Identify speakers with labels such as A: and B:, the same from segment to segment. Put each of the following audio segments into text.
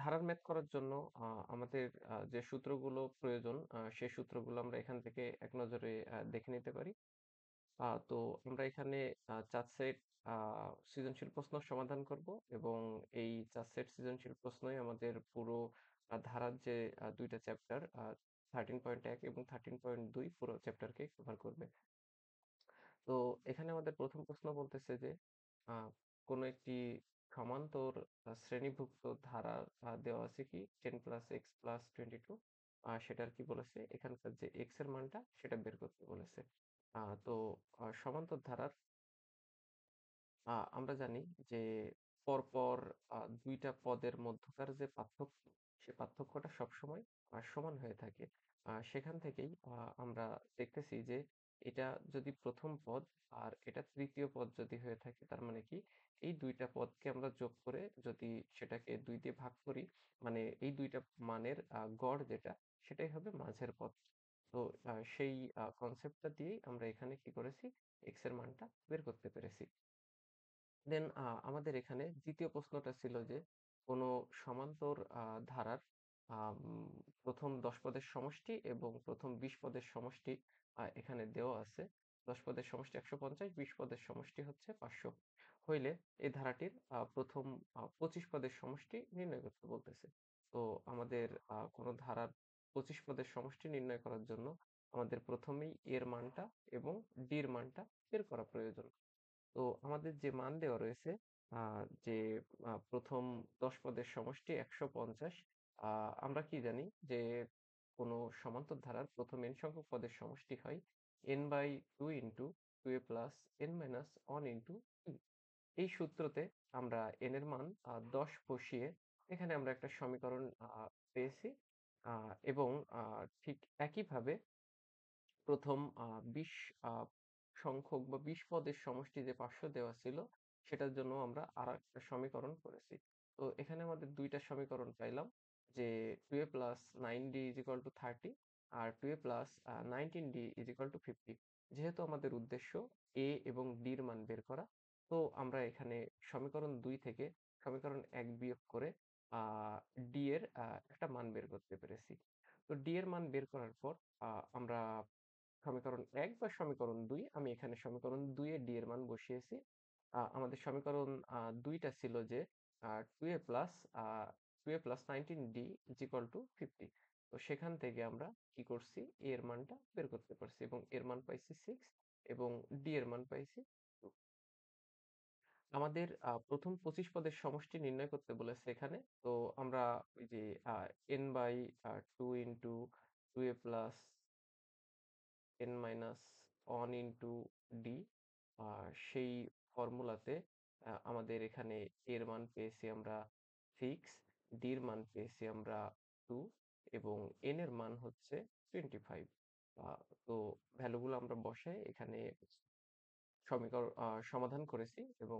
A: ধারার ম্যাথ করার জন্য আমাদের যে সূত্রগুলো প্রয়োজন সেই সূত্রগুলো আমরা এখান থেকে এক নজরে দেখে নিতে পারি। তো আমরা এখানে ৪ সেট আ সৃজনশীল প্রশ্ন সমাধান করব এবং এই ৪ সেট সৃজনশীল প্রশ্নই আমাদের পুরো ধারার যে ২ টা চ্যাপ্টার 13.১ এবং 13.২ পুরো চ্যাপ্টারকে কভার করবে। তো এখানে আমাদের ১ম প্রশ্ন বলতেছে যে আ কোন একটি সমান্তর শ্রেণীভুক্ত ধারা দেওয়া আছে কি 10 প্লাস x প্লাস 22 সেটার কি বলেছে এখানকার যে x এর মানটা সেটা বের করতে বলেছে। তো সমান্তর ধারার আমরা জানি যে পরপর ২ টা পদের মধ্যকার যে পার্থক্য, সে পার্থক্যটা সবসময় সমান হয়ে থাকে। সেখান থেকেই আমরা দেখতেছি যে এটা যদি ১ম পদ আর এটা ৩য় পদ যদি হয়ে থাকে তার মানে কি এই ২ টা পদকে আমরা যোগ করে যদি সেটাকে ২ দিয়ে ভাগ করি, মানে এই ২ টা মানের গড় যেটা সেটাই হবে মাঝের পদ। তো সেই কনসেপ্টটা দিয়েই আমরা এখানে কি করেছি x এর মানটা বের করতে পেরেছি। দেন আমাদের এখানে ২য় প্রশ্নটা ছিল যে, কোন সমান্তর ধারার আম ১ম ১০ পদের সমষ্টি এবং ১ম ২০ পদের সমষ্টি এখানে দেওয়া আছে। ১০ পদের সমষ্টি ১৫০, ২০ পদের সমষ্টি হচ্ছে ৫০০ হইলে এই ধারাটির ১ম ২৫ পদের সমষ্টি নির্ণয় করতে বলতেছে। তো আমাদের কোন ধারার ২৫ পদের সমষ্টি নির্ণয় করার জন্য আমাদের ১ম এই এর মানটা এবং ডি এর মানটা বের করা প্রয়োজন। তো আমাদের যে মান দেওয়া রয়েছে আ যে ১ম ১০ পদের সমষ্টি ১৫০। আ আমরা কি জানি যে কোন সমান্তর ধারার ১ম n সংখ্যক পদের সমষ্টি হয় n/2 into 2a plus n minus 1 into 2। এই সূত্রতে আমরা n এর মান ১০ বসিয়ে এখানে আমরা একটা সমীকরণ পেয়েছি। আ এবং ঠিক একইভাবে ১ম ২০ আ সংখ্যক বা ২০ পদের সমষ্টি যে ৫০০ দেওয়া ছিল, সেটার জন্য আমরা আরেকটা সমীকরণ করেছি। তো এখানে আমাদের ২ টা সমীকরণ পাইলাম যে 2a প্লাস 9d = 30 আর 2a প্লাস 19d = 50। যেহেতু আমাদের উদ্দেশ্য a এবং d এর মান বের করা, তো আমরা এখানে সমীকরণ ২ থেকে সমীকরণ ১ বিয়োগ করে আ d এর একটা মান বের করতে পেরেছি। তো d এর মান বের করার পর আমরা সমীকরণ ১ বা সমীকরণ ২ আমি এখানে সমীকরণ ২ এ ডি এর মান বসিয়েছি। আমাদের সমীকরণ ২ টা ছিল যে আ 2a প্লাস আ 2a প্লাস 19d = 50। তো সেখান থেকে আমরা কি করছি? a এর মানটা বের করতে পারছি এবং এর মান পাইছি 6 এবং d এর মান পাইছি 2। আমাদের ১ম ২৫ পদের সমষ্টি নির্ণয় করতে বলেছে এখানে। তো আমরা ওই যে আ n/2 into 2a plus n minus 1 into d সেই ফর্মুলাতে আমাদের এখানে এর মান পেয়েছি আমরা 6, d এর মান পেয়েছি আমরা 2 এবং n এর মান হচ্ছে 25। আ তো ভ্যালুগুলো আমরা বসাই এখানে সমাধান করেছি এবং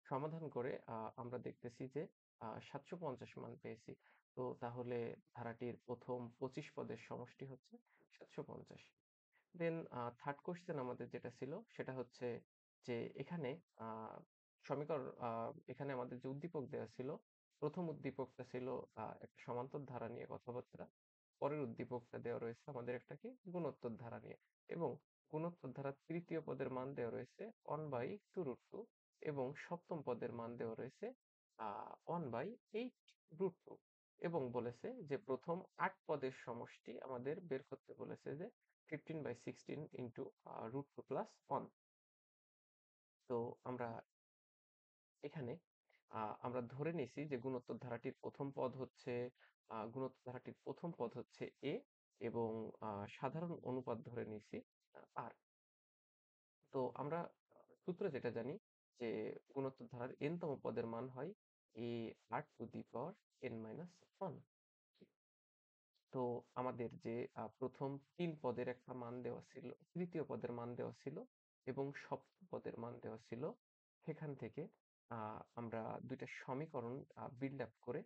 A: সমাধান করে আমরা দেখতেছি যে ৭৫০ মান পেয়েছি। তো তাহলে ধারাটির ১ম ২৫ পদের সমষ্টি হচ্ছে ৭৫০। দেন 3rd কোয়েশ্চেন আমাদের যেটা ছিল সেটা হচ্ছে যে এখানে আ এখানে আমাদের যে উদ্দীপক দেয়া ছিল, ১ম উদ্দীপকটা ছিল একটা সমান্তর ধারা নিয়ে কথাবার্তা। পরের উদ্দীপকটা দেওয়া রয়েছে আমাদের একটা কি গুণোত্তর ধারা নিয়ে এবং গুণোত্তর ধারার ৩য় পদের মান দেওয়া রয়েছে 1/2√2 এবং ৭ম পদের মান দেওয়া রয়েছে আ 1/8√2 এবং বলেছে যে ১ম ৮ পদের সমষ্টি আমাদের বের করতে বলেছে যে 15/16 ইনটু √2 প্লাস 1। তো আমরা এখানে আমরা ধরে নিছি যে গুণোত্তর ধারাটির ১ম পদ হচ্ছে গুণোত্তর ধারাটির ১ম পদ হচ্ছে a এবং সাধারণ অনুপাত ধরে নিছি r। তো আমরা সূত্র যেটা জানি যে গুণোত্তর ধারার n তম পদের মান হয় a r to the power n minus 1। তো আমাদের যে ১ম ৩ পদের একটা মান দেওয়া ছিল, ৩য় পদের মান দেওয়া ছিল এবং ৭ম পদের মান দেওয়া ছিল। সেখান থেকে আমরা ২ টা সমীকরণ বিল্ড আপ করে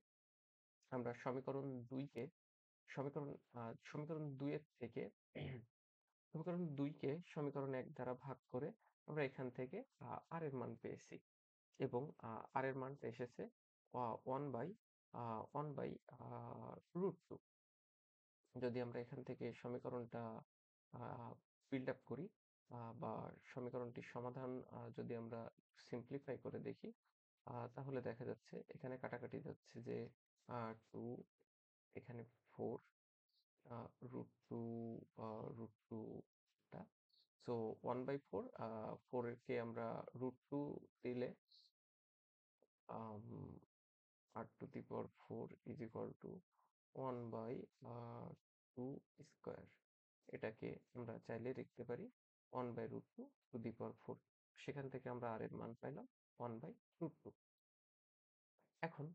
A: আমরা সমীকরণ সমীকরণ ২ এর থেকে সমীকরণ ২ কে সমীকরণ ১ দ্বারা ভাগ করে আমরা এখান থেকে r এর মান পেয়েছি এবং r এর মানটা এসেছে 1/8 1/√2। যদি আমরা এখান থেকে সমীকরণটা বিল্ড আপ করি বা সমীকরণটির সমাধান যদি আমরা সিম্পলিফাই করে দেখি, তাহলে দেখা যাচ্ছে এখানে কাটাকাটি যাচ্ছে যে 2, এখানে 4, √2, √2 টা। সো 1/4, 4 কে আমরা √2 দিলে আম r to the power 4 is equal two 1/2 square. এটাকে আমরা চাইলে লিখতে পারি 1/√2 টু দি পাওয়ার 4। সেখান থেকে আমরা r এর মান পাইলাম 1/√2। এখন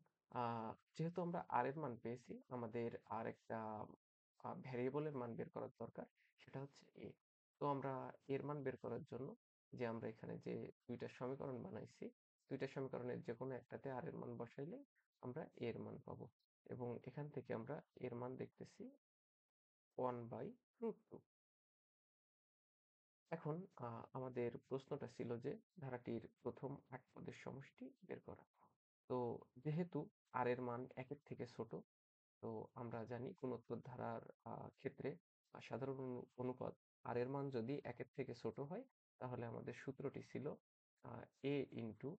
A: যেহেতু আমরা r এর মান পেয়েছি, আমাদের আর একটা ভ্যারিয়েবলের মান বের করার দরকার, সেটা হচ্ছে a। তো আমরা এর মান বের করার জন্য যে আমরা এখানে যে দুইটা সমীকরণ বানাইছি, দুইটা সমীকরণের যে কোনো একটাতে r এর মান বসাইলে আমরা a এর মান পাবো, এবং এখান থেকে আমরা এর মান দেখতেছি 1/√2। এখন আমাদের প্রশ্নটা ছিল যে ধারাটির প্রথম 8 পদের সমষ্টি বের করা। তো যেহেতু r এর মান 1 এর থেকে ছোট, তো আমরা জানি গুণোত্তর ধারার ক্ষেত্রে সাধারণ অনুপাত r এর মান যদি 1 এর থেকে ছোট হয়, তাহলে আমাদের সূত্রটি ছিল a into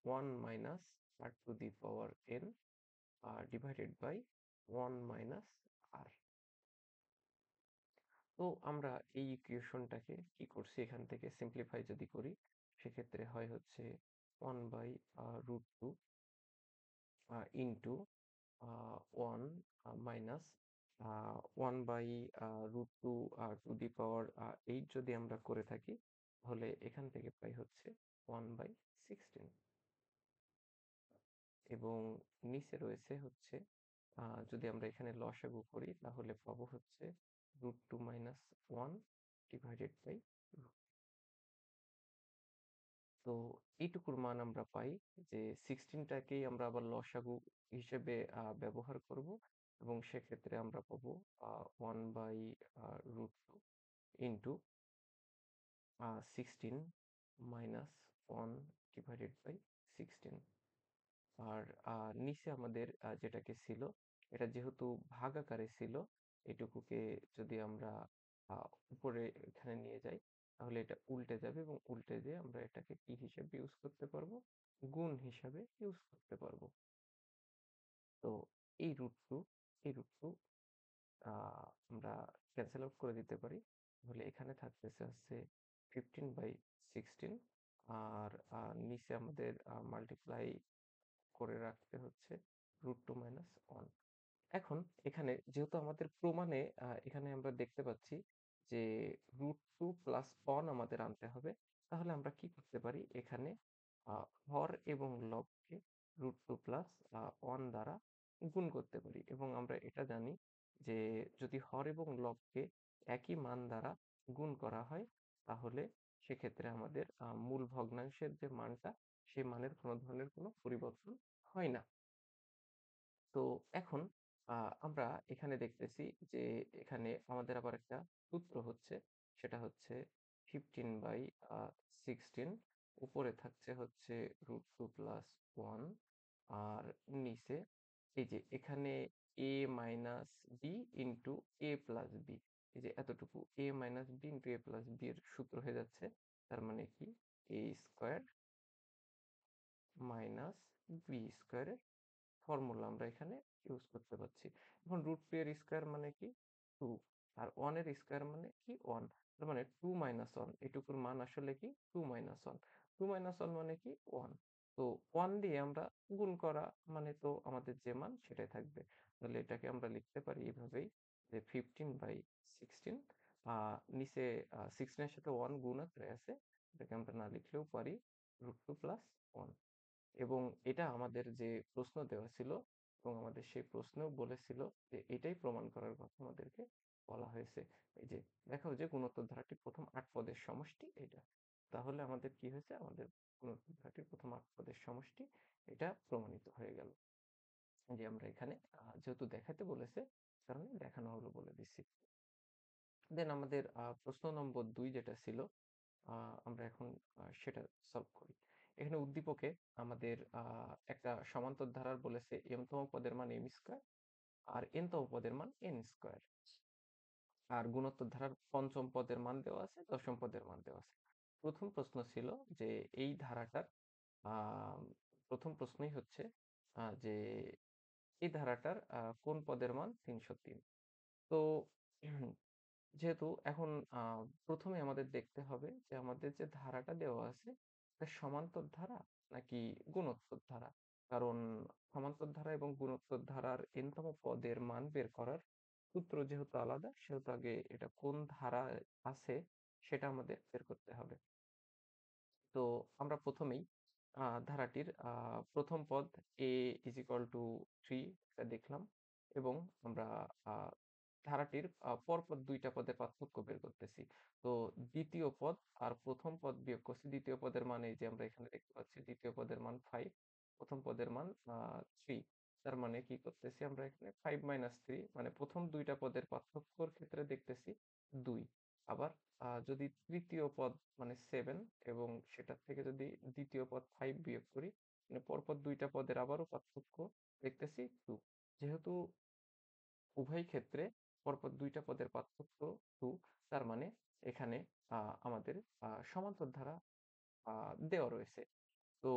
A: 1 minus r to the power n divided by 1 minus r। তো আমরা এই ইকুয়েশনটাকে কি করছি, এখান থেকে সিম্পলিফাই যদি করি, সেক্ষেত্রে হয় হচ্ছে 1/√2 ইন্টু 1 মাইনাস 1/√2 টু দি পাওয়ার 8 যদি আমরা করে থাকি, তাহলে এখান থেকে পাই হচ্ছে 1/16, এবং নিচে রয়েছে হচ্ছে যদি আমরা এখানে লসাগু করি, তাহলে পাবো হচ্ছে √2 মাইনাস 1 ডিভাইডেড বাই। তো এইটুকুর মান আমরা পাই যে 16টাকেই আমরা আবার লসাগু হিসেবে ব্যবহার করব, এবং সেক্ষেত্রে আমরা পাবো 1/√2 ইন্টু 16 মাইনাস 1 ডিভাইডেড বাই 16। আর নিচে আমাদের যেটাকে ছিল, এটা যেহেতু ভাগ আকারে ছিল, এটুকুকে যদি আমরা উপরে এখানে নিয়ে যাই, তাহলে এটা উল্টে যাবে, এবং উল্টে যেয়ে আমরা এটাকে কি হিসেবে ইউজ করতে পারবো, গুণ হিসাবে ইউজ করতে পারবো। তো এই √2, এই √2 আমরা ক্যান্সেল আউট করে দিতে পারি। তাহলে এখানে থাকতেছে হচ্ছে 15/16, আর নিচে আমাদের মাল্টিপ্লাই করে রাখতে হচ্ছে √2 মাইনাস 1। এখন এখানে যেহেতু আমাদের প্রমাণে এখানে আমরা দেখতে পাচ্ছি যে √2 প্লাস 1 আমাদের আনতে হবে, তাহলে আমরা কি করতে পারি, এখানে হর এবং লবকে √2 প্লাস 1 দ্বারা গুণ করতে পারি, এবং আমরা এটা জানি যে যদি হর এবং লবকে একই মান দ্বারা গুণ করা হয়, তাহলে সেক্ষেত্রে আমাদের মূল ভগ্নাংশের যে মানটা, সেই মানের কোনো ধরনের কোনো পরিবর্তন হয় না। তো এখন আমরা এখানে দেখতেছি যে এখানে আমাদের আবার একটা সূত্র হচ্ছে, সেটা হচ্ছে 15/16, উপরে থাকছে হচ্ছে √2 প্লাস 1, আর নিচে এই যে এখানে a minus B into a plus B, এই যে এতটুকু a minus B into a plus B এর সূত্র হয়ে যাচ্ছে, তার মানে কি a স্কোয়ার মাইনাস বি স্কোয়ারের ফর্মুলা আমরা এখানে ইউজ করতে পারছি। এখন √2 এর স্কয়ার মানে কি 2, আর 1 এর স্কয়ার মানে কি 1, তার মানে 2 মাইনাস 1, এটুকুর মান আসলে কি 2 মাইনাস 1, 2 মাইনাস 1 মানে কি 1। তো 1 দিয়ে আমরা গুণ করা মানে তো আমাদের যে মান সেটাই থাকবে। তাহলে এটাকে আমরা লিখতে পারি এভাবেই যে 15/16, নিচে 16 এর সাথে 1 গুণ আকারে আছে, এটাকে আমরা না লিখলেও পারি √2 প্লাস 1। এবং এটা আমাদের যে প্রশ্ন দেওয়া ছিল, এবং আমাদের সেই প্রশ্নেও বলেছিল যে এটাই প্রমাণ করার কথা আমাদেরকে বলা হয়েছে। এই যে দেখাও যে গুণোত্তর ধারাটির প্রথম 8 পদের সমষ্টি এটা। তাহলে আমাদের কি হয়েছে, আমাদের গুণোত্তর ধারাটির প্রথম 8 পদের সমষ্টি এটা প্রমাণিত হয়ে গেল। যে আমরা এখানে যেহেতু দেখাতে বলেছে, কারণে দেখানো হলো বলে দিচ্ছি। দেন আমাদের প্রশ্ন নম্বর 2 যেটা ছিল, আমরা এখন সেটা সলভ করি। এখানে উদ্দীপকে আমাদের একটা সমান্তর ধারার বলেছে m-তম পদের মান m স্কয়ার আর n-তম পদের মান n স্কয়ার। আর গুণোত্তর ধারার পঞ্চম পদের মান দেওয়া আছে, দশম পদের মান দেওয়া আছে। প্রথম প্রশ্ন ছিল যে এই ধারাটার প্রথম প্রশ্নই হচ্ছে যে এই ধারাটার কোন পদের মান 303। তো যেহেতু এখন প্রথমে আমাদের দেখতে হবে যে আমাদের যে ধারাটা দেওয়া আছে এটা সমান্তর ধারা নাকি গুণোত্তর ধারা। কারণ সমান্তর ধারা এবং গুণোত্তর ধারার n-তম পদের মান বের করার সূত্র যেহেতু আলাদা, সেহেতু আগে এটা কোন ধারায় আছে সেটা আমাদের বের করতে হবে। তো আমরা প্রথমেই ধারাটির প্রথম পদ a is equal to 3 এটা দেখলাম এবং আমরা ধারাটির পরপর দুইটা পদের পার্থক্য বের করতেছি। তো দ্বিতীয় পদ আর প্রথম পদ বিয়োগ করছি। দ্বিতীয় পদের মান এই যে আমরা এখানে দেখতে পাচ্ছি, দ্বিতীয় পদের মান 5, প্রথম পদের মান 3। তার মানে কি করতেছি আমরা এখানে 5 মাইনাস 3, মানে প্রথম দুইটা পদের পার্থক্যর ক্ষেত্রে দেখতেছি 2। আবার যদি তৃতীয় পদ মানে 7 এবং সেটার থেকে যদি দ্বিতীয় পদ 5 বিয়োগ করি, মানে পরপর দুইটা পদের আবারও পার্থক্য দেখতেছি 2। যেহেতু উভয় ক্ষেত্রে পরপর দুইটা পদের পার্থক্য 2, তার মানে এখানে আমাদের সমান্তর ধারা দেওয়া রয়েছে। তো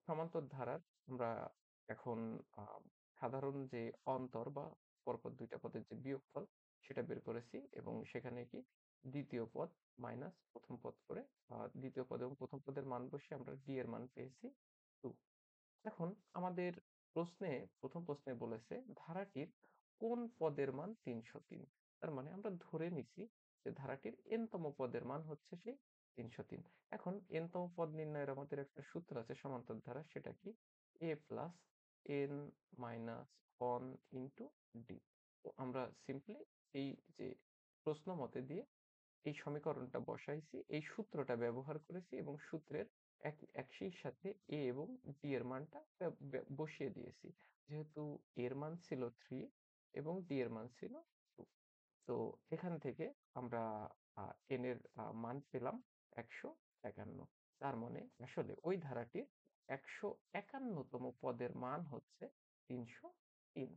A: সমান্তর ধারার আমরা এখন সাধারণ যে অন্তর বা পরপর দুইটা পদের যে বিয়োগফল সেটা বের করেছি এবং সেখানে কি দ্বিতীয় পদ মাইনাস প্রথম পদ করে দ্বিতীয় পদ এবং প্রথম পদের মান বসিয়ে আমরা ডি এর মান পেয়েছি 2। এখন আমাদের প্রথম প্রশ্নে বলেছে ধারাটির কোন পদের মান 303। তার মানে আমরা ধরে নিছি যে ধারাটির n-তম পদের মান হচ্ছে সেই 303। এখন n-তম পদ নির্ণয়ের আমাদের একটা সূত্র আছে সমান্তর ধারা, সেটা কি a plus n minus 1 into D. তো আমরা সিম্পলি এই যে প্রশ্ন মতে দিয়ে এই সমীকরণটা বসাইছি, এই সূত্রটা ব্যবহার করেছি এবং সূত্রের একই সাথে এ এবং ডি এর মানটা বসিয়ে দিয়েছি। যেহেতু এর মান ছিল 3 এবং ডি এর মান ছিল 2, তো এখান থেকে আমরা এন এর মান পেলাম 151। তার মানে আসলে ওই ধারাটির 151তম পদের মান হচ্ছে 303।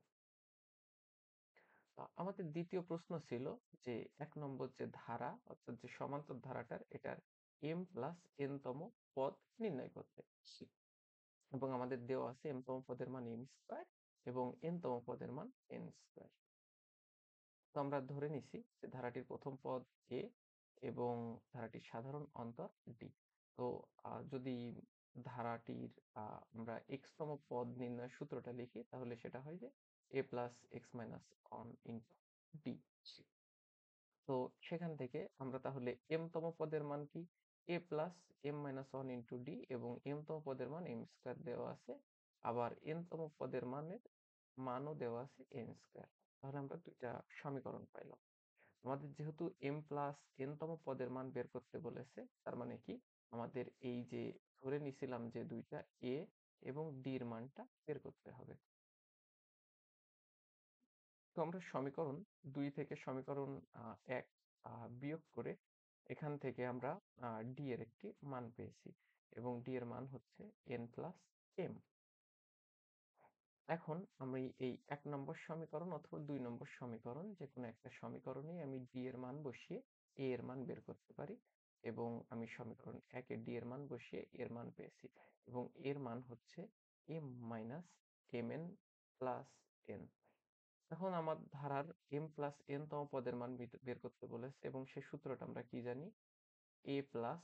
A: আমাদের দ্বিতীয় প্রশ্ন ছিল যে 1 নম্বর যে ধারা অর্থাৎ যে সমান্তর ধারাটার এটার m প্লাস n-তম পদ নির্ণয় করতে, এবং আমাদের দেওয়া আছে m-তম পদের মান m স্কয়ার এবং n-তম পদের মান n স্কয়ার। তো আমরা ধরে নিছি যে ধারাটির প্রথম পদ a এবং ধারাটির সাধারণ অন্তর d। তো যদি ধারাটির আমরা x-তম পদ নির্ণয়ের সূত্রটা লিখি তাহলে সেটা হয় যে a plus x minus 1 into d। তো সেখান থেকে আমরা তাহলে m-তম পদের মান কি a plus m minus 1 into d এবং m-তম পদের মান m স্কয়ার দেওয়া আছে, আবার n-তম পদের মানও দেওয়া আছে n স্কয়ার। তাহলে আমরা দুইটা সমীকরণ পাইলাম। আমাদের যেহেতু m প্লাস n-তম পদের মান বের করতে বলেছে, তার মানে কি আমাদের এই যে ধরে নিছিলাম যে দুইটা a এবং d এর মানটা বের করতে হবে। তো আমরা সমীকরণ 2 থেকে সমীকরণ 1 বিয়োগ করে এখান থেকে আমরা ডি এর একটি মান পেয়েছি এবং ডি এর মান হচ্ছে n প্লাস m। এখন আমি এই 1 নম্বর সমীকরণ অথবা 2 নম্বর সমীকরণ যে কোনো একটা সমীকরণে আমি ডি এর মান বসিয়ে a এর মান বের করতে পারি এবং আমি সমীকরণ 1 এ ডি এর মান বসিয়ে এর মান পেয়েছি এবং এর মান হচ্ছে m minus mn plus n। এখন আমার ধারার m প্লাস n-তম পদের মান বের করতে বলেছে এবং সেই সূত্রটা আমরা কি জানি, a plus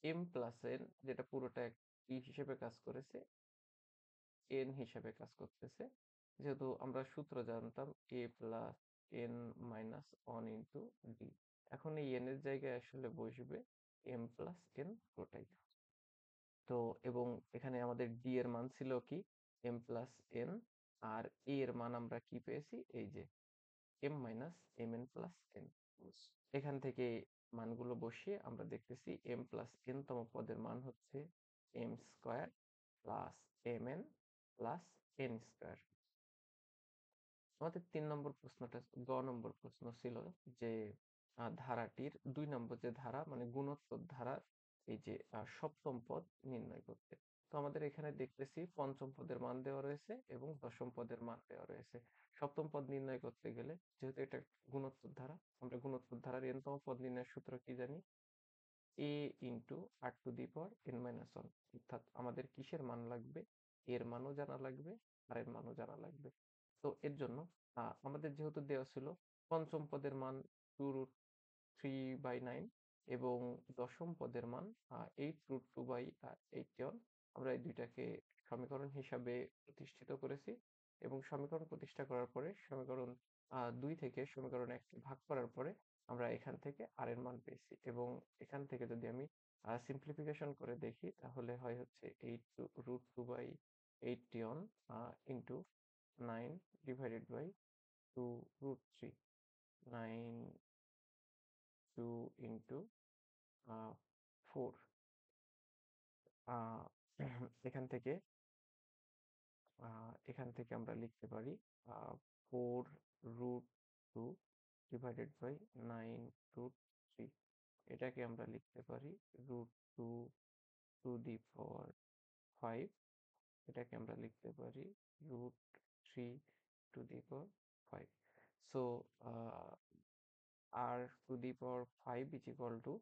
A: m plus n, যেটা পুরোটা কি হিসেবে কাজ করেছে, n হিসেবে কাজ করতেছে। যেহেতু আমরা সূত্র জানতাম a plus n minus 1 into d। এখন এই n এর জায়গায় আসলে বসবে m প্লাস n পুরোটাই। তো এবং এখানে আমাদের d এর মান ছিল কি m প্লাস n, আর a এর মান আমরা কি পেয়েছি এই যে m minus mn plus n। এখান থেকে মানগুলো বসিয়ে আমরা দেখতেছি m প্লাস n-তম পদের মান হচ্ছে m square plus mn plus n square. আমাদের 3 নম্বর প্রশ্নটা, গ নম্বর প্রশ্ন ছিল যে ধারাটির 2 নম্বর যে ধারা মানে গুণোত্তর ধারার এই যে সপ্তম পদ নির্ণয় করতে। তো আমাদের এখানে দেখতেছি পঞ্চম পদের মান দেওয়া রয়েছে এবং দশম পদের মান দেওয়া রয়েছে। সপ্তম পদ নির্ণয় করতে গেলে যেহেতু এটা গুণোত্তর ধারা, আমরা গুণোত্তর ধারার n তম পদ নির্ণয়ের সূত্র কি জানি? a into R to the power n minus one. অর্থাৎ আমাদের কিসের মান লাগবে? এর মানও জানা লাগবে, আর এর মানও জানা লাগবে। তো এর জন্য আমাদের যেহেতু দেওয়া ছিল পঞ্চম পদের মান 2√3/9 এবং দশম পদের মান 8√2/81। আমরা এই দুইটাকে সমীকরণ হিসাবে প্রতিষ্ঠিত করেছি এবং সমীকরণ প্রতিষ্ঠা করার পরে সমীকরণ 2 থেকে সমীকরণ 1 কে ভাগ করার পরে আমরা এখান থেকে আর এর মান পেয়েছি এবং এখান থেকে যদি আমি সিম্পলিফিকেশন করে দেখি তাহলে হয় হচ্ছে 8√2/81 ইন্টু 9 ডিভাইডেড বাই 2√3। 9 2 ইন্টু 4। আহ, এখান থেকে আমরা লিখতে পারি 4√2 ডিভাইডেড বাই 9√3। এটাকে আমরা লিখতে পারি √2 টু দি পাওয়ার 5। এটাকে আমরা লিখতে পারি √3 two the power 5। So r to the power 5 is equal to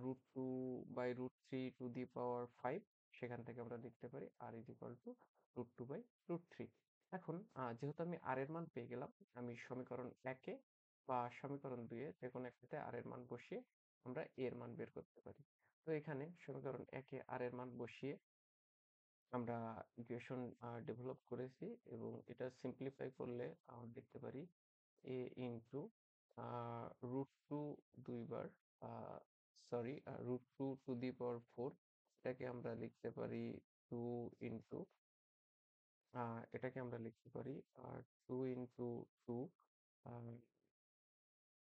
A: √2/√3 to the power 5। সেখান থেকে আমরা লিখতে পারি r is equal to √2/√3। এখন যেহেতু আমি r এর মান পেয়ে গেলাম, আমি সমীকরণ 1 বা সমীকরণ 2 যে কোনো একটাতে r এর মান বসিয়ে আমরা a এর মান বের করতে পারি। তো এখানে সমীকরণ 1 r এর মান বসিয়ে আমরা ইকুয়েশন ডেভেলপ করেছি এবং এটা সিম্পলিফাই করলে আমরা দেখতে পারি a ইন্টু √2 দুইবার, সরি, √2 টু দি পাওয়ার 4। এটাকে আমরা লিখতে পারি 2 ইন্টু এটাকে আমরা লিখতে পারি 2 ইন্টু 2,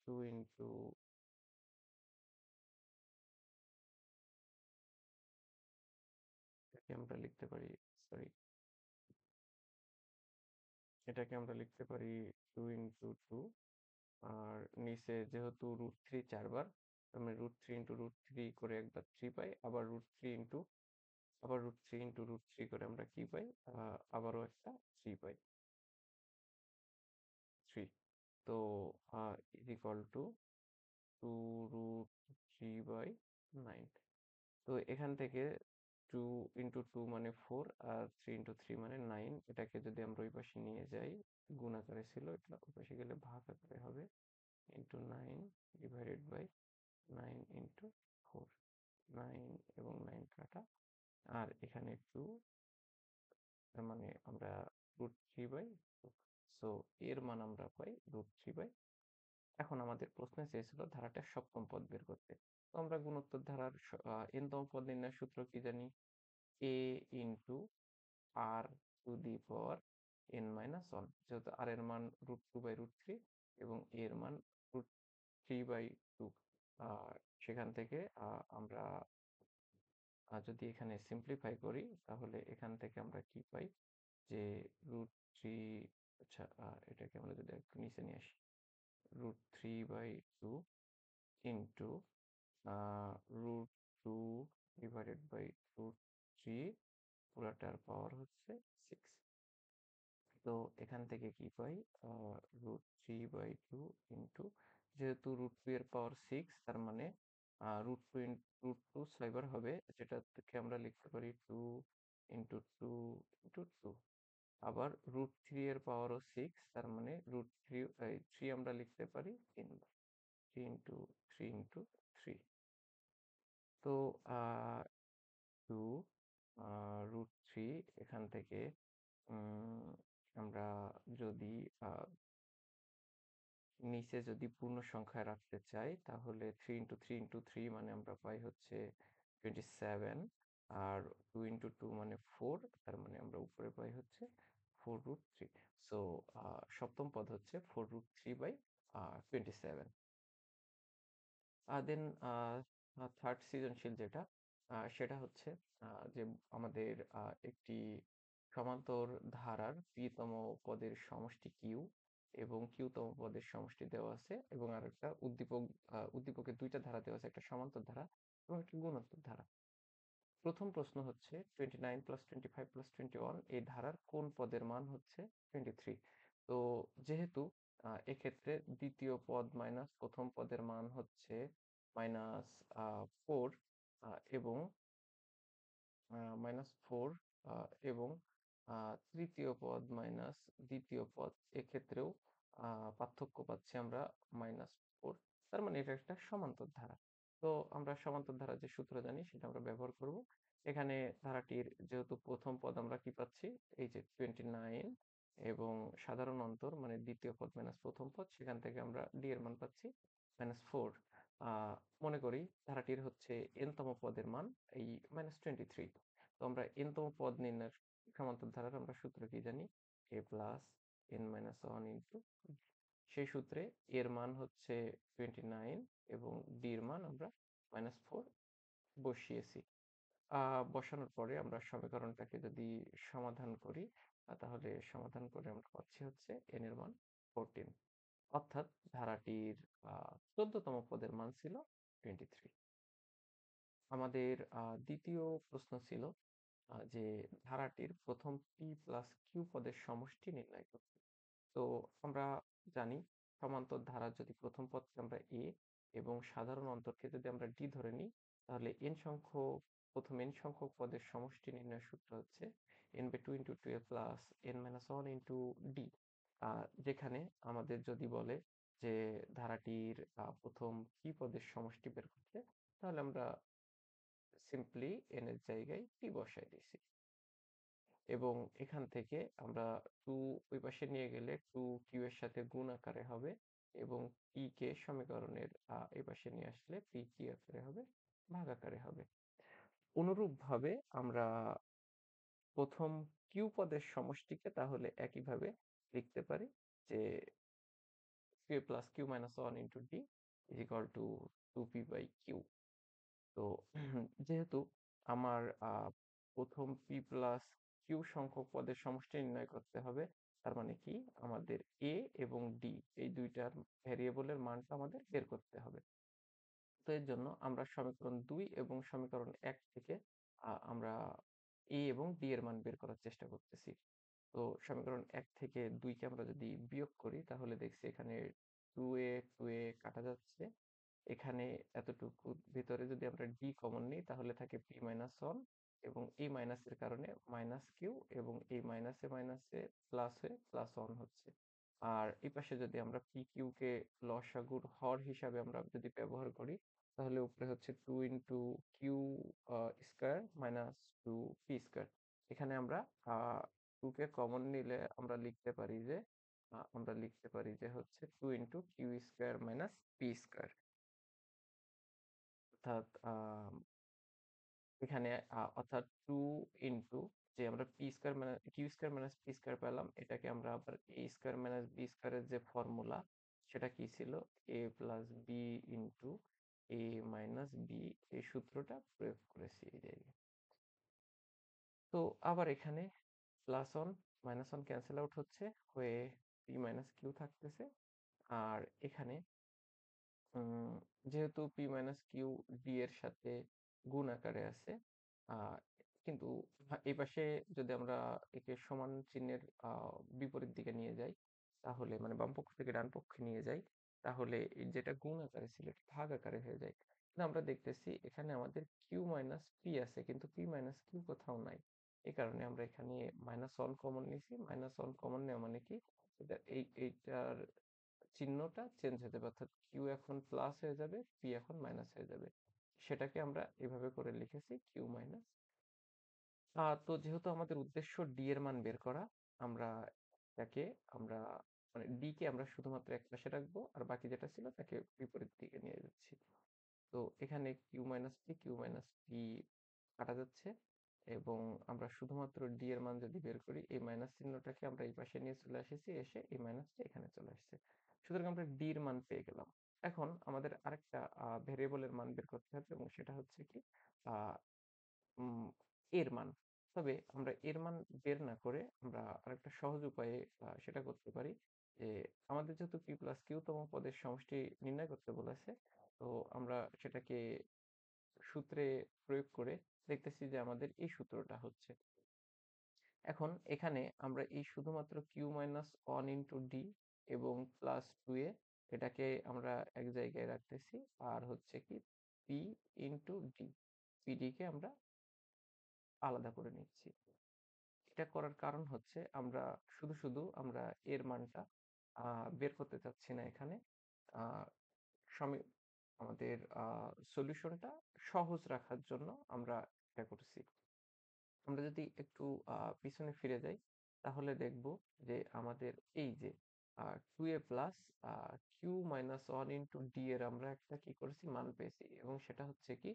A: 2 ইন্টু এটাকে আমরা লিখতে পারি, সরি, এটাকে আমরা লিখতে পারি 2 ইন্টু 2। আর নিচে যেহেতু √3 4বার, আমি √3 ইন্টু √3 করে একবার 3 পাই, আবার √3 করে আমরা কি পাই? আবারও একটা 3 পাই, 3। তো ইজ ইকুয়াল টু 2√3/9। তো এখান থেকে 2 ইন্টু 2 মানে 4 আর 3 ইন্টু 3 মানে 9। এটাকে যদি আমরা ওই পাশে নিয়ে যাই, গুণ আকারে ছিল, এটা ওই পাশে গেলে ভাগ আকারে হবে, ইন্টু 9 ডিভাইডেড বাই 9 ইন্টু 4। 9 এবং 9 কাটা, আর এখানে 2, তার মানে আমরা √3/2। সো এর মান আমরা পাই √3/। এখন আমাদের প্রশ্নে চেয়েছিল ধারাটার সপ্তম পদ বের করতে। তো আমরা গুণোত্তর ধারার n তম পদ নির্ণয়ের সূত্র কি জানি? a into R to the power n minus one. যেহেতু আর এর মান √2/√3 এবং a এর মান √3/2। সেখান থেকে আমরা যদি এখানে সিম্পলিফাই করি তাহলে এখান থেকে আমরা কি পাই যে √3, আচ্ছা, এটাকে আমরা যদি একটু নিচে নিয়ে আসি, √3/2 ইন্টু √2 ডিভাইডেড বাই √3, পুরাটার পাওয়ার হচ্ছে 6। তো এখান থেকে কি পাই? √3/2 ইন্টু, যেহেতু √2 এর পাওয়ার 6, তার মানে √2 6বার হবে, যেটা থেকে আমরা লিখতে পারি 2 ইন্টু 2 ইন্টু 2। আবার √3 এর পাওয়ারও 6, তার মানে √3 আমরা লিখতে পারি 3বার, 3 ইন্টু 3 ইন্টু 3। তো 2 √3, এখান থেকে আমরা যদি নিচে যদি পূর্ণ সংখ্যায় রাখতে চাই তাহলে 3 ইন্টু 3 ইন্টু 3 মানে আমরা পাই হচ্ছে 27। আর 2 ইন্টু 2 মানে 4, তার মানে আমরা উপরে পাই হচ্ছে 4√3। সো সপ্তম পদ হচ্ছে 4√3/27। দেন থার্ড সৃজনশীল যেটা, সেটা হচ্ছে যে আমাদের একটি সমান্তর ধারার p-তম পদের সমষ্টি q এবং q-তম পদের সমষ্টি দেওয়া আছে এবং আর একটা উদ্দীপকের দুইটা ধারা দেওয়া আছে, একটা সমান্তর ধারা। এবং একটি গুণোত্তর ধারা। প্রথম প্রশ্ন হচ্ছে 29 প্লাস 25 প্লাস 21 এই ধারার কোন পদের মান হচ্ছে 23। তো যেহেতু এক্ষেত্রে দ্বিতীয় পদ মাইনাস প্রথম পদের মান হচ্ছে মাইনাস 4 এবং -4 এবং তৃতীয় পদ মাইনাস দ্বিতীয় পদ এক্ষেত্রেও পার্থক্য পাচ্ছি আমরা -4। তার মানে এটা একটা সমান্তর ধারা। তো আমরা সমান্তর ধারার যে সূত্র জানি সেটা আমরা ব্যবহার করব। এখানে ধারাটির যেহেতু প্রথম পদ আমরা কি পাচ্ছি? এই যে 29 এবং সাধারণ অন্তর মানে দ্বিতীয় পদ মাইনাস প্রথম পদ সেখান থেকে আমরা d এর মান পাচ্ছি -4। আ মনে করি ধারাটির হচ্ছে n তম পদের মান এই -23। তো আমরা n তম পদ নির্ণয়ের সমান্তর ধারার আমরা সূত্র কি জানি? a plus n minus 1 into সেই সূত্রে এর মান হচ্ছে 29 এবং d এর মান আমরা -4 বসিয়েছি। বসানোর পরে আমরা সমীকরণটাকে যদি সমাধান করি তাহলে সমাধান করে আমরা পাচ্ছি হচ্ছে n এর মান 14। অর্থাৎ ধারাটির 14তম পদের মান ছিল 23। আমাদের দ্বিতীয় প্রশ্ন ছিল যে ধারাটির প্রথম p প্লাস q পদের সমষ্টি নির্ণয় করতে। তো আমরা জানি সমান্তর ধারার যদি প্রথম পদকে আমরা a এবং সাধারণ অন্তরকে যদি আমরা d ধরে নিই তাহলে প্রথম n সংখ্যক পদের সমষ্টি নির্ণয়ের সূত্র হচ্ছে n/2 × 12 plus n-1 into d। যেখানে আমাদের যদি বলে যে ধারাটির প্রথম p পদের সমষ্টি বের করতে তাহলে আমরা সিম্পলি n এর জায়গায় p বসাই দিছি এবং এখান থেকে আমরা 2 ওই পাশে নিয়ে গেলে 2q এর সাথে গুণ আকারে হবে এবং p কে সমীকরণের এই পাশে নিয়ে আসলে p কি আকারে হবে? ভাগ আকারে হবে। অনুরূপভাবে আমরা প্রথম q পদের সমষ্টিকে তাহলে একইভাবে লিখতে পারি যে q plus q minus 1 into d is equal to 2p by q। তো যেহেতু আমার প্রথম p প্লাস q সংখ্যক পদের সমষ্টি নির্ণয় করতে হবে তার মানে কি আমাদের a এবং d এই দুইটার ভ্যারিয়েবলের মানটা আমাদের বের করতে হবে। তো এর জন্য আমরা সমীকরণ 2 এবং সমীকরণ 1 থেকে আমরা a এবং d এর মান বের করার চেষ্টা করতেছি। তো সমীকরণ 1 থেকে 2 কে আমরা যদি বিয়োগ করি তাহলে দেখছি এখানে 2a কাটা যাচ্ছে। এখানে এতটুকুর ভিতরে যদি আমরা d কমন নিই তাহলে থাকে p মাইনাস 1 এবং এই মাইনাসের কারণে মাইনাস কিউ এবং এই মাইনাসে মাইনাসে প্লাস হয়ে প্লাস 1 হচ্ছে। আর এই পাশে যদি আমরা p q কে লসাগুর হর হিসাবে আমরা যদি ব্যবহার করি তাহলে উপরে হচ্ছে 2 into Q square minus 2p square. এখানে আমরা 2 কে কমন নিলে আমরা লিখতে পারি যে হচ্ছে 2 into Q square minus p square. অর্থাৎ এখানে অর্থাৎ 2 ইনটু যে আমরা পি স্কয়ার মানে Q square minus P square পেলাম এটাকে আমরা আবার এ স্কয়ার মাইনাস বি স্কয়ারের যে ফর্মুলা সেটা কি ছিল A plus B into A minus B এই সূত্রটা প্রয়োগ করেছি এই জায়গায়। তো আবার এখানে প্লাস 1 মাইনাস 1 ক্যান্সেল আউট হচ্ছে হয়ে পি মাইনাস কিউ থাকতেছে। আর এখানে উম, যেহেতু p মাইনাস কিউ d এর সাথে গুণ আকারে আছে আহ, কিন্তু এই পাশে যদি আমরা একে সমান চিহ্নের বিপরীত দিকে নিয়ে যাই তাহলে মানে বাম পক্ষ থেকে ডান পক্ষে নিয়ে যাই তাহলে এই যেটা গুণ আকারে ছিল এটা ভাগ আকারে হয়ে যায়। কিন্তু আমরা দেখতেছি এখানে আমাদের কিউ মাইনাস পি আছে কিন্তু পি মাইনাস কিউ কোথাও নাই। এই কারণে আমরা এখানে মাইনাস ওয়ান কমন নিয়েছি। মাইনাস ওয়ান কমন নেওয়া মানে কি এইটার চিহ্নটা চেঞ্জ হয়ে যাবে অর্থাৎ কিউ এখন প্লাস হয়ে যাবে পি এখন মাইনাস হয়ে যাবে। সেটাকে আমরা এভাবে করে লিখেছি কিউ মাইনাস। তো যেহেতু আমাদের উদ্দেশ্য ডি এর মান বের করা আমরা তাকে আমরা মানে ডি কে আমরা শুধুমাত্র এক পাশে রাখবো আর বাকি যেটা ছিল তাকে বিপরীত দিকে নিয়ে যাচ্ছি। তো এখানে কিউ মাইনাস পি কাটা যাচ্ছে এবং আমরা শুধুমাত্র ডি এর মান যদি বের করি এই মাইনাস চিহ্নটাকে আমরা এই পাশে নিয়ে চলে এসেছি এসে এই মাইনাসটা এখানে চলে আসছে। সুতরাং আমরা ডি এর মান পেয়ে গেলাম। এখন আমাদের আরেকটা ভেরিয়েবলের মান বের করতে হবে এবং সেটা হচ্ছে কি আহ উম, এর মান। তবে আমরা এর মান বের না করে আমরা আরেকটা সহজ উপায়ে সেটা করতে পারি যে আমাদের যেহেতু পি প্লাস কিউ তম পদের সমষ্টি নির্ণয় করতে বলেছে তো আমরা সেটাকে সূত্রে প্রয়োগ করে দেখতেছি যে আমাদের এই সূত্রটা হচ্ছে। এখন এখানে আমরা এই শুধুমাত্র Q minus one into D এবং প্লাস টু এ এটাকে আমরা এক জায়গায় রাখতেছি, আর হচ্ছে কি পি ইন্টু ডি, পিডিকে আমরা আলাদা করে নিচ্ছি। এটা করার কারণ হচ্ছে আমরা শুধু শুধু আমরা এর মানটা বের করতে চাচ্ছি না এখানে। আহ, সমী আমাদের সলিউশনটা সহজ রাখার জন্য আমরা এটা করছি। আমরা যদি একটু পিছনে ফিরে যাই, তাহলে দেখব যে আমাদের এই যে two a plus q minus one into d এর আমরা একটা কি করেছি মান পেয়েছি, এবং সেটা হচ্ছে কি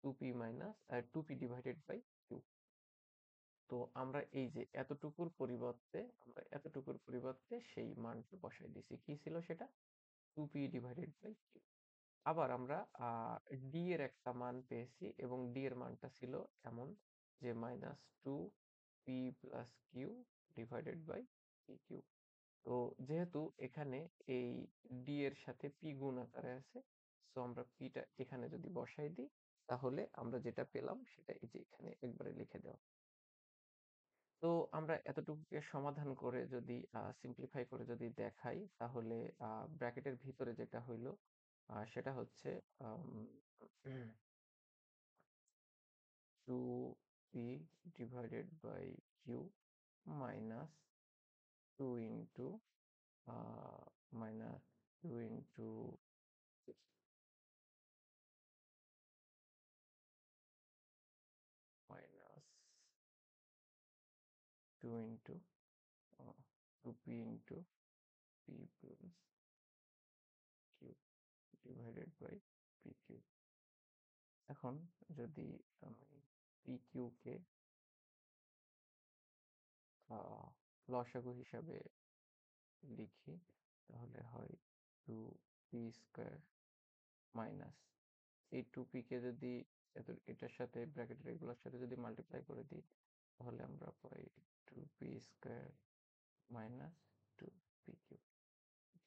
A: two P minus two P divided by Q. তো আমরা এই যে এতটুকুর পরিবর্তে সেই মানটা বসাই দিছি, কি ছিল সেটা two P divided by Q. আবার আমরা ডি এর একটা মান পেয়েছি, এবং ডি এর মানটা ছিল এমন যে minus two P plus Q divided by P Q. তো যেহেতু এখানে এই ডি এর সাথে পি গুণ আকারে আছে, সো আমরা পিটা এখানে যদি বসাই দিই, তাহলে আমরা যেটা পেলাম সেটা এই যে এখানে একবারে লিখে দেওয়া। তো আমরা এতটুকুকে সমাধান করে যদি সিম্পলিফাই করে যদি দেখাই, তাহলে ব্র্যাকেটের ভিতরে যেটা হইলো সেটা হচ্ছে two P divided by Q minus two into minus two into minus two into two P into P plus Q divided by P Q. এখন যদি আমি পি কিউ কে লসাগু হিসাবে লিখি, তাহলে হয় টু পি স্কোয়ার মাইনাস এই টু পি কে যদি এটার সাথে ব্র্যাকেটের এগুলোর সাথে যদি মাল্টিপ্লাই করে দিই, তাহলে আমরা পাই two p square minus two p q.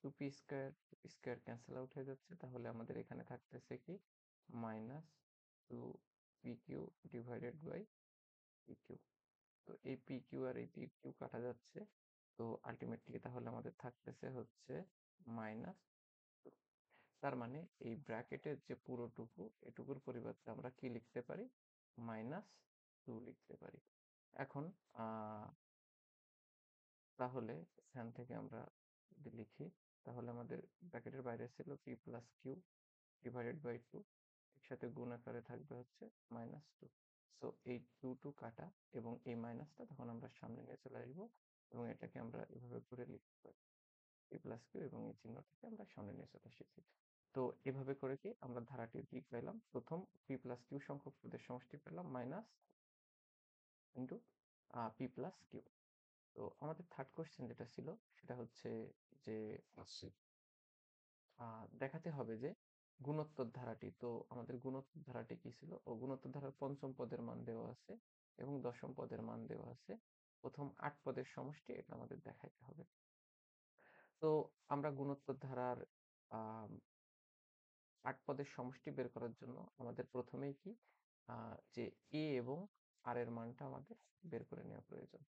A: Two p square cancel out হয়ে যাচ্ছে, তাহলে আমাদের এখানে থাকতেছে কি minus two p q divided by P Q. তো এই পি কিউ আর এই পি কিউ কাটা যাচ্ছে, তো আলটিমেটলি তাহলে আমাদের থাকতেছে হচ্ছে মাইনাস। তার মানে এই ব্র্যাকেটের যে পুরোটুকু, এটুকুর পরিবর্তে আমরা কি লিখতে পারি, মাইনাস টু লিখতে পারি। এখন তাহলে এখান থেকে আমরা যদি লিখি, তাহলে আমাদের ব্র্যাকেটের বাইরে ছিল P plus Q divided by two, একসাথে গুণ আকারে থাকবে হচ্ছে মাইনাস টু। সো এই টু টু কাটা এবং এই মাইনাসটা তখন আমরা সামনে নিয়ে চলে আসবো, এবং এটাকে আমরা এভাবে করে লিখতে পারি পি প্লাস কিউ, এবং এই চিহ্নটাকে আমরা সামনে নিয়ে চলে এসেছি। তো এভাবে করে কি আমরা ধারাটির দিক পেলাম, প্রথম পি প্লাস কিউ সংখ্যক পদের সমষ্টি পেলাম minus into P plus Q. তো আমাদের থার্ড কোশ্চেন যেটা ছিল সেটা হচ্ছে যে দেখাতে হবে যে গুণোত্তর ধারাটি, তো আমাদের গুণোত্তর ধারাটি কি ছিল, ও গুণোত্তর ধারার পঞ্চম পদের মান দেওয়া আছে এবং দশম পদের মান দেওয়া আছে, প্রথম 8 পদের সমষ্টি এটা আমাদের দেখাইতে হবে। তো আমরা গুণোত্তর ধারার 8 পদের সমষ্টি বের করার জন্য আমাদের প্রথমেই কি যে এ এবং আর এর মানটা আমাদের বের করে নেওয়া প্রয়োজন।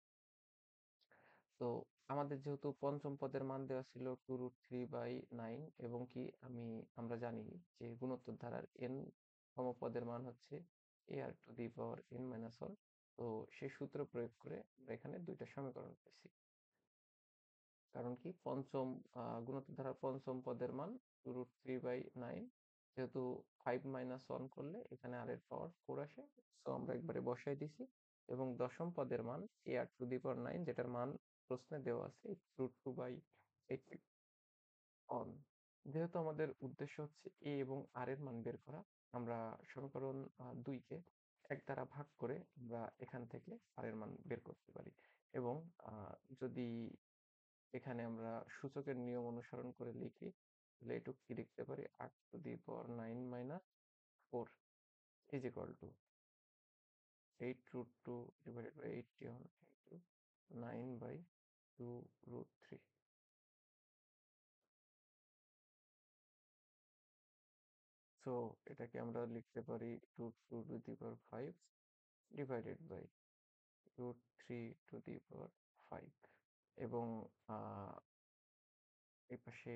A: তো আমাদের যেহেতু পঞ্চম পদের মান দেওয়া ছিল two root three by nine, এবং কি আমরা জানি যে গুণোত্তর ধারার n তম পদের মান হচ্ছে a r to the power n minus one. তো সেই সূত্র প্রয়োগ করে আমরা এখানে দুইটা সমীকরণ পেয়েছি। কারণ কি গুণোত্তর ধারার পঞ্চম পদের মান two root three by nine, যেহেতু ফাইভ মাইনাস ওয়ান করলে এখানে আর এর পাওয়ার ফোর আসে, সো আমরা একবারে বসাই দিছি। এবং দশম পদের মান এ r to the power nine, যেটার মান প্রশ্নে দেওয়া আছে root two by eighteen. যেহেতু আমাদের উদ্দেশ্য হচ্ছে এ এবং আর এর মান বের করা, আমরা সমীকরণ দুইকে এক দ্বারা ভাগ করে আমরা এখান থেকে আর এর মান বের করতে পারি। এবং যদি এখানে আমরা সূচকের নিয়ম অনুসরণ করে লিখি, তাহলে এটুকু কি লিখতে পারি, আট to the power nine minus four is equal to eight root two divided by eighty one into nine by two root three. So so এটাকে আমরা লিখতে পারি root two to the power 5 divided by root three to the power 5 এবং এই পাশে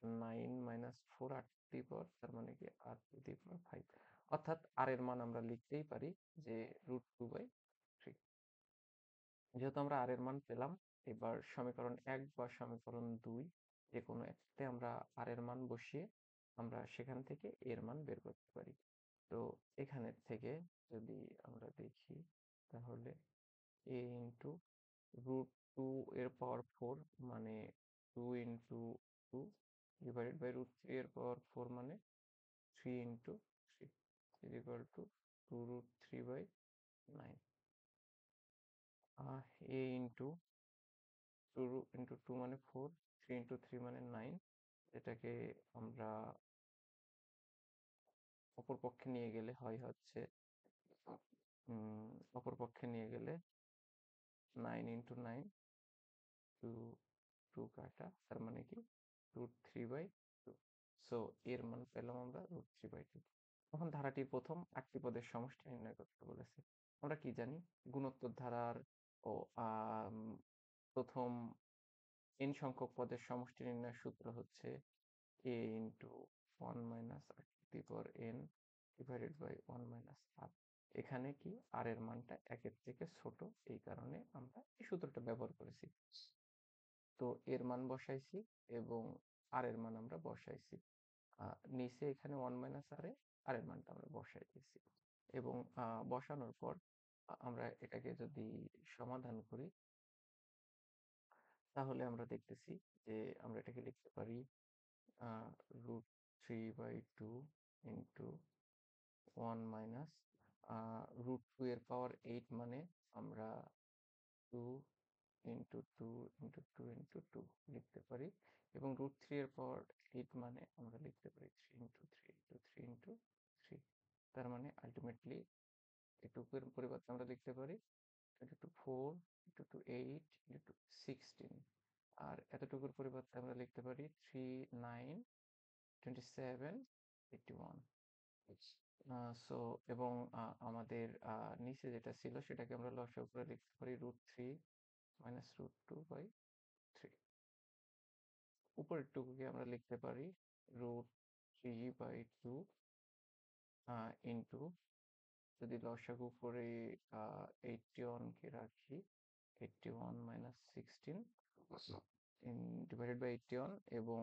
A: 9 minus 4 R to the পাওয়ার, তার মানে কি আর টু দি পাওয়ার 5, অর্থাৎ আর এর মান আমরা লিখতেই পারি যে রুট টু বাই থ্রি। যেহেতু আমরা আর এর মান পেলাম, এবার সমীকরণ 1 বা সমীকরণ 2 যে কোনো একটাতে আমরা আর এর মান বসিয়ে আমরা সেখান থেকে এর মান বের করতে পারি। তো এখানের থেকে যদি আমরা দেখি, তাহলে এ ইন্টু রুট টু এর পাওয়ার 4 মানে 2 into 2 divided by root three এর পাওয়ার 4 মানে 3 into 3 is equal to 2 root three by 9। A into 2 into 2 মানে 4, 3 ইন্টু 3 মানে 9, এটাকে আমরা অপর পক্ষে নিয়ে গেলে হচ্ছে অপর পক্ষে নিয়ে গেলে 9 ইন্টু 9, 2 2 কাটা, তার মানে কি root three by two. So এর মান পেলাম আমরা রুট থ্রি বাই টু। তখন ধারাটির প্রথম 8টি পদের সমষ্টি নির্ণয় করতে বলেছে। আমরা কি জানি, গুণোত্তর ধারার ও প্রথম n সংখ্যক পদের সমষ্টি নির্ণয়ের সূত্র হচ্ছে a into 1 minus r to the power n divided by 1 minus r. এখানে কি আর এর মানটা একের থেকে ছোট, এই কারণে আমরা এই সূত্রটা ব্যবহার করেছি। তো এর মান বসাইছি এবং আর এর মান আমরা বসাইছি। নিচে এখানে 1 মাইনাস আর এর মানটা আমরা বসাই দিয়েছি এবং বসানোর পর আমরা এটাকে যদি সমাধান করি, তাহলে আমরা দেখতেছি যে আমরা এটাকে লিখতে পারি root three by two into 1 minus root two এর পাওয়ার 8 মানে আমরা 2 into two into two into two লিখতে পারি, এবং রুট থ্রি এর পাওয়ার 8 মানে আমরা লিখতে পারি 3 into three into three into three. তার মানে আলটিমেটলি এটুকুর পরিবর্তে আমরা লিখতে পারি 4 ইন্টু টু 8 ইন্টু 16, আর এতটুকুর পরিবর্তে আমরা লিখতে পারি 3 9 27 81। সো এবং আমাদের নিচে যেটা ছিল সেটাকে আমরা লসাগু করে লিখতে পারি root three minus root two by three. উপরের টুকুকে আমরা লিখতে পারি root three by two into, যদি লসাগু করে 81 কে রাখি, 81 মাইনাস 16 ডিভাইডেড বাই 81, এবং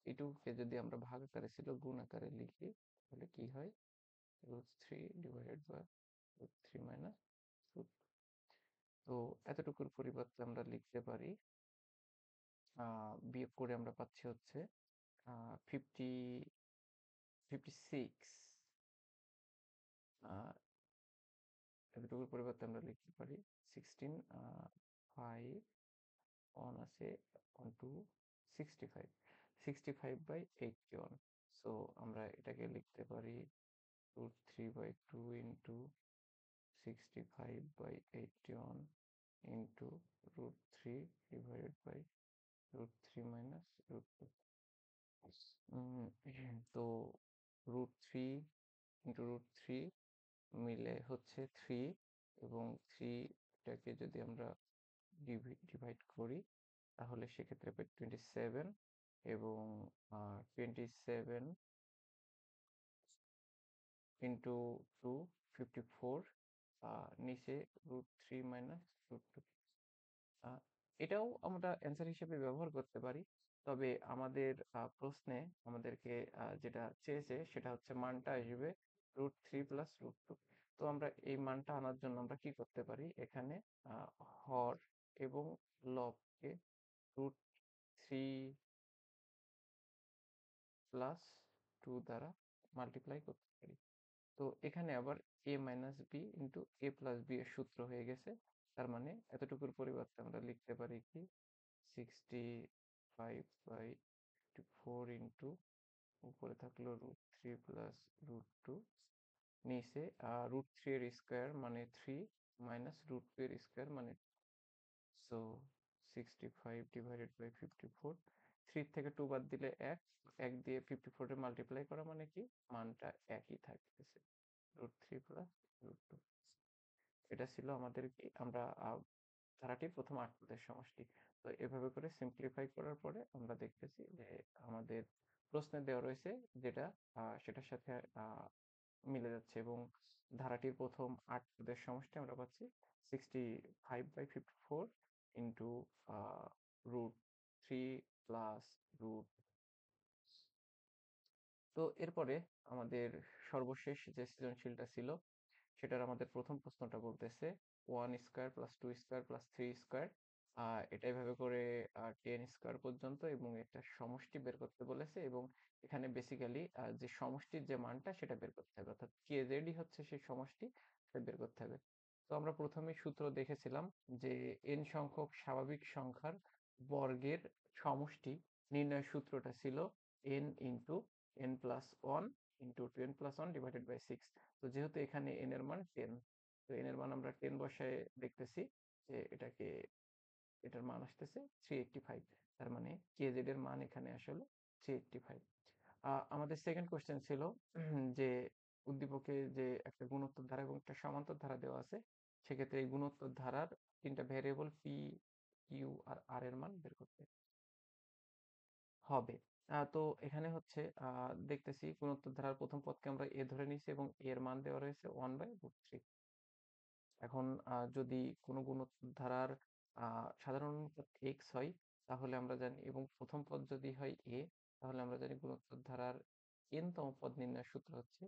A: এটুকুকে যদি আমরা ভাগ আকারে ছিল গুণ আকারে লিখি, তাহলে কি হয় root three divided by root three minus root. তো এতটুকুর পরিবর্তে আমরা লিখতে পারি, বিয়োগ করে আমরা পাচ্ছি হচ্ছে 56। এতটুকুর পরিবর্তে আমরা লিখতে পারি 16, 5 1 আছে 1 2 65, 65 বাই 81। সো আমরা এটাকে লিখতে পারি root three by two into 65 by 81 into root three divided by root three minus root two. তো root three into root three মিলে হচ্ছে থ্রি, এবং থ্রিটাকে যদি আমরা ডিভাইড করি, তাহলে সেক্ষেত্রে পাই 27, এবং 27 ইন্টু টু 54, নিচে root three minus root two. এটাও আমরা অ্যান্সার হিসেবে ব্যবহার করতে পারি, তবে আমাদের প্রশ্নে আমাদেরকে যেটা চেয়েছে সেটা হচ্ছে মানটা আসবে root three plus root two. তো আমরা এই মানটা আনার জন্য আমরা কি করতে পারি, এখানে হর এবং লবকে রুট থ্রি প্লাস টু দ্বারা মাল্টিপ্লাই করতে পারি। তো এখানে আবার a minus B into A plus B এর সূত্র হয়ে গেছে। তার মানে এতটুকুর পরিবর্তে আমরা লিখতে পারি কি 65/4 ইন্টু, উপরে থাকলো root three plus root two, নিচে রুট থ্রি এর স্কোয়ার মানে থ্রি মাইনাস রুট টু এর স্কোয়ার মানে, সো 65 ডিভাইডেড বাই 54, 3 থেকে 2 বাদ দিলে 1, 1 দিয়ে 54 এ মাল্টিপ্লাই করা মানে কি মানটা একই থাকতেছে, √3 প্লাস √2। এটা ছিল আমাদের কি আমরা ধারাটির প্রথম 8 পদের সমষ্টি। তো এভাবে করে সিম্পলিফাই করার পরে আমরা দেখতেছি যে আমাদের প্রশ্নে দেওয়া রয়েছে যেটা সেটার সাথে মিলে যাচ্ছে এবং ধারাটির প্রথম 8 পদের সমষ্টি আমরা পাচ্ছি 65/54 ইন্টু √3 প্লাস রুট। তো এরপরে আমাদের সর্বশেষ যে সৃজনশীলটা ছিল সেটার আমাদের প্রথম প্রশ্নটা বলতেছে 1 square plus 2 square plus 3 square, এটা এভাবে করে 10 স্কোয়ার পর্যন্ত এবং একটা সমষ্টি বের করতে বলেছে এবং এখানে বেসিক্যালি যে সমষ্টির যে মানটা সেটা বের করতে হবে, অর্থাৎ কেজেডই হচ্ছে সেই সমষ্টি, সেটা বের করতে হবে। তো আমরা প্রথমেই সূত্র দেখেছিলাম যে n সংখ্যক স্বাভাবিক সংখ্যার বর্গের সমষ্টি নির্ণয়ের সূত্রটা ছিল n into n plus one into 10 plus one divided by 6। তো যেহেতু এখানে n এর মান 10, তো n এর মান আমরা 10 বসায় দেখতেছি যে এটার মান আসতেছে 385, তার মানে kz এর মান এখানে আসলে 385। আমাদের সেকেন্ড কোশ্চেন ছিল যে উদ্দীপকে যে একটা গুণোত্তর ধারা এবং একটা সমান্তর ধারা দেওয়া আছে, সেক্ষেত্রে এই গুণোত্তর ধারার তিনটা ভ্যারিয়েবল পি, কিউ আর আর এর মান বের করতে হবে। তো এখানে হচ্ছে দেখতেছি গুণোত্তর ধারার প্রথম পদকে আমরা এ ধরে নিয়েছি এবং এর মান দেওয়া রয়েছে 1/√3। এখন যদি কোনো গুণোত্তর ধারার সাধারণ অনুপাত x হয় তাহলে আমরা জানি, এবং প্রথম পদ যদি হয় a, তাহলে আমরা জানি গুণোত্তর ধারার n তম পদ নির্ণয়ের সূত্র হচ্ছে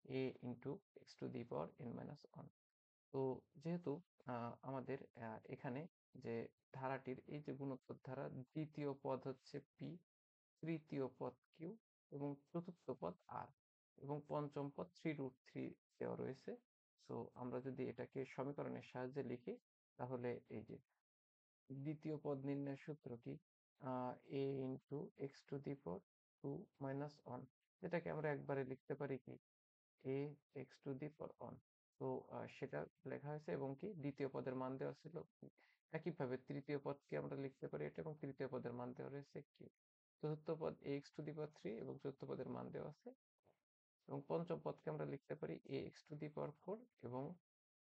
A: a into x to the power n-1। তো যেহেতু আমাদের এখানে যে ধারাটির এই যে গুণোত্তর ধারা দ্বিতীয় পদ হচ্ছে p, তৃতীয় পদ কিউ এবং চতুর্থ পদ আর এবং পঞ্চম পদ 3√3 দেওয়া রয়েছে। সো আমরা যদি এটাকে সমীকরণের সাহায্যে লিখি তাহলে এই যে দ্বিতীয় পদ নির্ণয়ের সূত্র কি a into x to the power 2-1, যেটাকে আমরা একবারে লিখতে পারি কি a x to the power 1। তো সেটা লেখা হয়েছে এবং কি দ্বিতীয় পদের মান দেওয়া ছিল কি। একইভাবে তৃতীয় পদকে আমরা লিখতে পারি এটা এবং তৃতীয় পদের মান দেওয়া রয়েছে কি। চতুর্থ পদ ax টু দি পাওয়ার 3 এবং চতুর্থ পদের মান দেওয়া আছে, এবং পঞ্চম পদকে আমরা লিখতে পারি ax টু দি পাওয়ার 4 এবং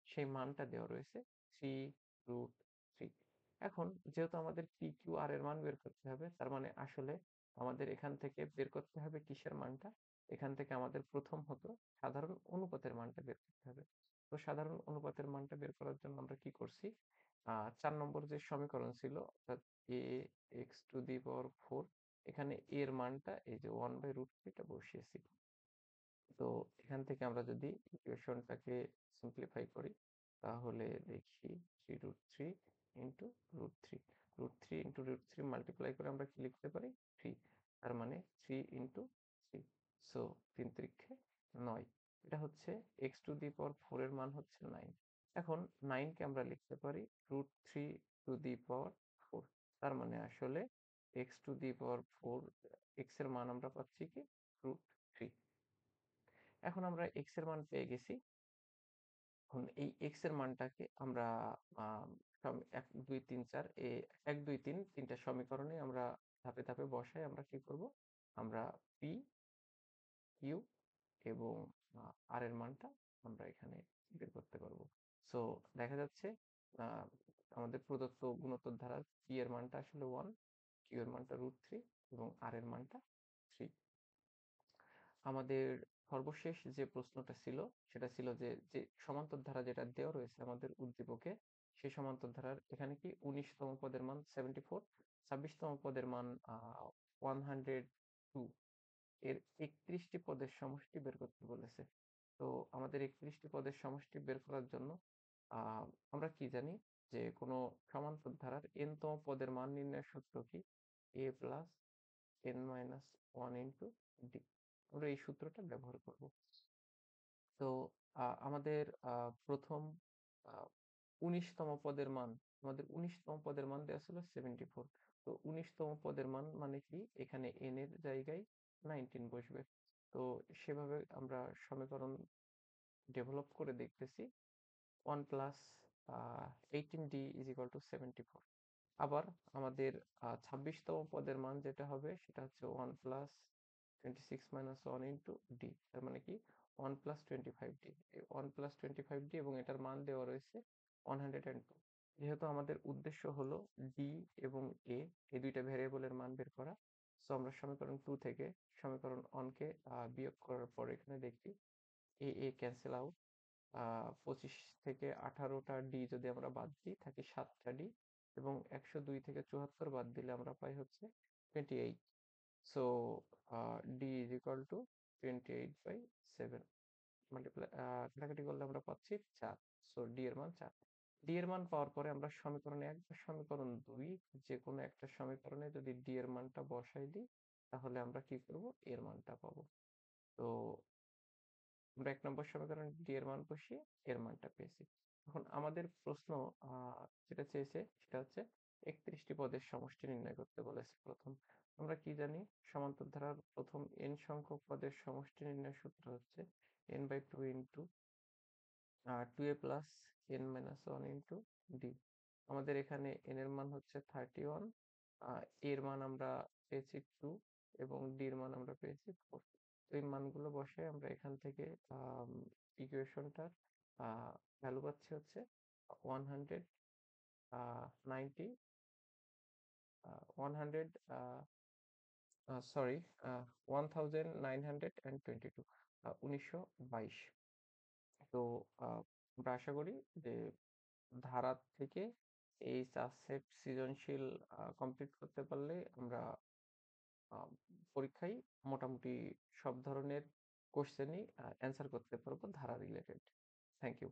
A: সেই মানটা দেওয়া রয়েছে 3√3। এখন যেহেতু আমাদের পি কিউ আর এর মান বের করতে হবে, তার মানে আসলে আমাদের এখান থেকে বের করতে হবে কিসের মানটা, এখান থেকে আমাদের প্রথম হতো সাধারণ অনুপাতের মানটা বের করতে হবে। তো সাধারণ অনুপাতের মানটা বের করার জন্য আমরা কি করছি, 4 নম্বর যে সমীকরণ ছিল অর্থাৎ এ এক্স টু দি পাওয়ার 4, এখানে এর মানটা এই যে 1/√3টা বসিয়েছি। তো এখান থেকে আমরা যদি ইকুয়েশনটাকে সিম্পলিফাই করি তাহলে দেখি 3√3 ইন্টু √3, √3 ইন্টু √3 মাল্টিপ্লাই করে আমরা কি লিখতে পারি 3, তার মানে 3 ইন্টু 3, সো 3 3 9। এটা হচ্ছে এক্স টু দি পাওয়ার 4 এর মান হচ্ছে 9। এখন 9 কে আমরা লিখতে পারি √3 টু দি পাওয়ার 4, তার মানে আসলে x to the power 4, x এর মান আমরা পাচ্ছি কি √3। এখন আমরা x এর মান পেয়ে গেছি। এখন এই x এর মানটাকে আমরা আম সম ১, ২, ৩, ৪ ১, ২, ৩ ৩টা সমীকরণে আমরা ধাপে ধাপে বসাই আমরা কি করব? আমরা p, q এবং r এর মানটা আমরা এখানে বের করতে পারবো। সো দেখা যাচ্ছে আ আমাদের প্রদত্ত গুণোত্তর ধারার p এর মানটা আসলে 1, q এর মানটা √3 এবং r এর মানটা 3। আমাদের সর্বশেষ যে প্রশ্নটা ছিল সেটা ছিল যে যে সমান্তর ধারা যেটা দেওয়া রয়েছে আমাদের উদ্দীপকে, সেই সমান্তর ধারার এখানে কি 19তম পদের মান 74, 26তম পদের মান 102, এর 31টি পদের সমষ্টি বের করতে বলেছে। তো আমাদের 31টি পদের সমষ্টি বের করার জন্য আহ আমরা কি জানি যে কোনো সমান্তর ধারার n-তম পদের মান নির্ণয়ের সূত্র কি a plus n-1 into d, আমরা এই সূত্রটা ব্যবহার করব। তো আমাদের প্রথম 19তম পদের মান, আমাদের 19তম পদের মান দেওয়া ছিল 74। তো 19তম পদের মান মানে কি এখানে n এর জায়গায় 19 বসবে। তো সেভাবে আমরা সমীকরণ ডেভেলপ করে দেখতেছি 1 plus 18d is equal two 74। আবার আমাদের ২৬তম পদের মান যেটা হবে সেটা হচ্ছে 1 প্লাস 26 মাইনাস 1 ইন্টু ডি। তার মানে কি 1 প্লাস 25d। এই 1 প্লাস 25d এবং এটার মান দেওয়া রয়েছে 102। যেহেতু আমাদের উদ্দেশ্য হলো ডি এবং এ এই দুইটা ভ্যারিয়েবলের মান বের করা, সো আমরা সমীকরণ 2 থেকে সমীকরণ 1 কে বিয়োগ করার পর এখানে দেখি এ ক্যান্সেল আউট। 25 থেকে 18টা ডি যদি আমরা বাদ দিই থাকে 7টা ডি এবং 102 থেকে 74 বাদ দিলে আমরা পাই হচ্ছে 28। So D is equal two 28/7 multiply কাটাকাটি করলে আমরা পাচ্ছি 4। সো ডি এর মান 4। ডি এর মান পাওয়ার পরে আমরা সমীকরণ 1 বা সমীকরণ 2 যে কোনো একটা সমীকরণে যদি ডি এর মানটা বসাই দিই তাহলে আমরা কি করব এর মানটা পাবো। তো আমরা 1 নম্বর সমীকরণে ডি এর মান বসিয়ে এর মানটা পেয়েছি। এখন আমাদের প্রশ্ন যেটা চেয়েছে সেটা হচ্ছে ৩১ টি পদের সমষ্টি নির্ণয় করতে বলেছে প্রথম। আমরা কি জানি সমান্তর ধারার প্রথম n সংখ্যক পদের সমষ্টি নির্ণয়ের সূত্র হচ্ছে n/2 into 2a plus n minus 1 into d। আমাদের এখানে n এর মান হচ্ছে 31, এর মান আমরা পেয়েছি 2 এবং d এর মান আমরা পেয়েছি 4। তো এই মানগুলো বসায় আমরা এখান থেকে ইকুয়েশনটার ভ্যালু পাচ্ছি হচ্ছে 190 90 100 সরি 1922 1922। তো আমরা আশা করি যে ধারা থেকে এই 4 সেট সৃজনশীল কমপ্লিট করতে পারলে আমরা আম পরীক্ষায় মোটামুটি সব ধরনের কোশ্চেনই অ্যান্সার করতে পারবো ধারা রিলেটেড। Thank you.